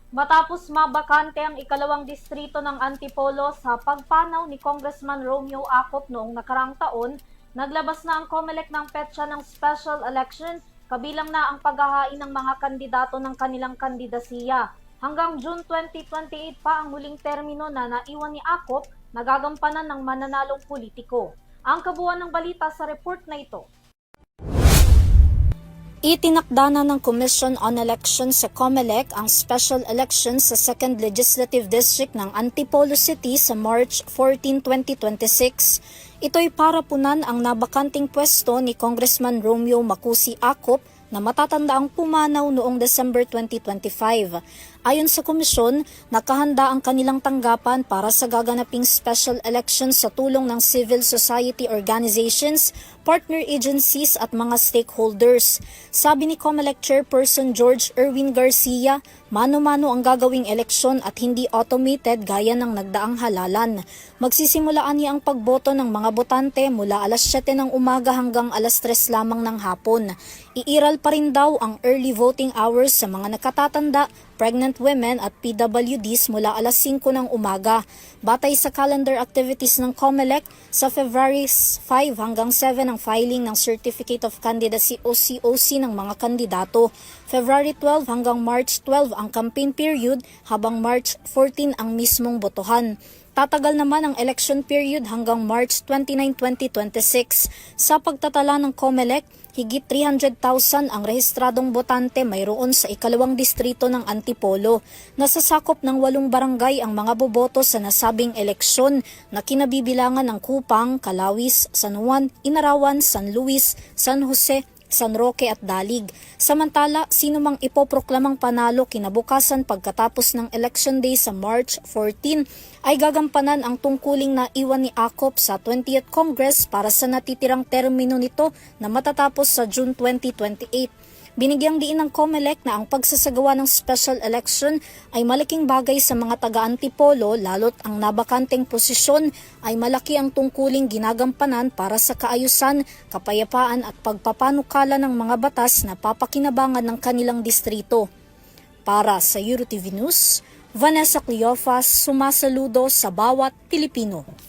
Matapos mabakante ang ikalawang distrito ng Antipolo sa pagpanaw ni Congressman Romeo Acop noong nakaraang taon, naglabas na ang COMELEC ng petsa ng special election, kabilang na ang paghahain ng mga kandidato ng kanilang kandidasiya. Hanggang June 2028 pa ang huling termino na naiwan ni Acop na gagampanan ng mananalong politiko. Ang kabuuan ng balita sa report na ito. Itinakda na ng Commission on Elections sa COMELEC ang special election sa 2nd Legislative District ng Antipolo City sa March 14, 2026. Ito'y para punan ang nabakanting pwesto ni Congressman Romeo Macusi Acop na matatandaang pumanaw noong December 2025. Ayon sa komisyon, nakahanda ang kanilang tanggapan para sa gaganaping special election sa tulong ng civil society organizations, partner agencies at mga stakeholders. Sabi ni COMELEC Chairperson George Erwin Garcia, mano-mano ang gagawing eleksyon at hindi automated gaya ng nagdaang halalan. Magsisimulaan niya ang pagboto ng mga botante mula alas 7 ng umaga hanggang alas 3 lamang ng hapon. Iiral pa rin daw ang early voting hours sa mga nakatatanda, pregnant women at PWDs mula alas 5 ng umaga. Batay sa calendar activities ng COMELEC, sa February 5 hanggang 7 ang filing ng Certificate of Candidacy o COC ng mga kandidato. February 12 hanggang March 12 ang campaign period, habang March 14 ang mismong botohan. Tatagal naman ang election period hanggang March 29, 2026. Sa pagtatala ng COMELEC, higit 300,000 ang rehistradong botante mayroon sa ikalawang distrito ng Antipolo. Nasasakop ng 8 barangay ang mga boboto sa nasabing eleksyon na kinabibilangan ng Kupang, Calawis, San Juan, Inarawan, San Luis, San Jose, San Roque at Dalig. Samantala, sino mang ipoproklamang panalo kinabukasan pagkatapos ng Election Day sa March 14 ay gagampanan ang tungkuling na iwan ni Acop sa 20th Congress para sa natitirang termino nito na matatapos sa June 2028. Binigyang diin ng COMELEC na ang pagsasagawa ng special election ay malaking bagay sa mga taga-Antipolo, lalo't ang nabakanteng posisyon ay malaki ang tungkuling ginagampanan para sa kaayusan, kapayapaan at pagpapanukala ng mga batas na papakinabangan ng kanilang distrito. Para sa EuroTV News, Vanessa Cleofas, sumasaludo sa bawat Pilipino.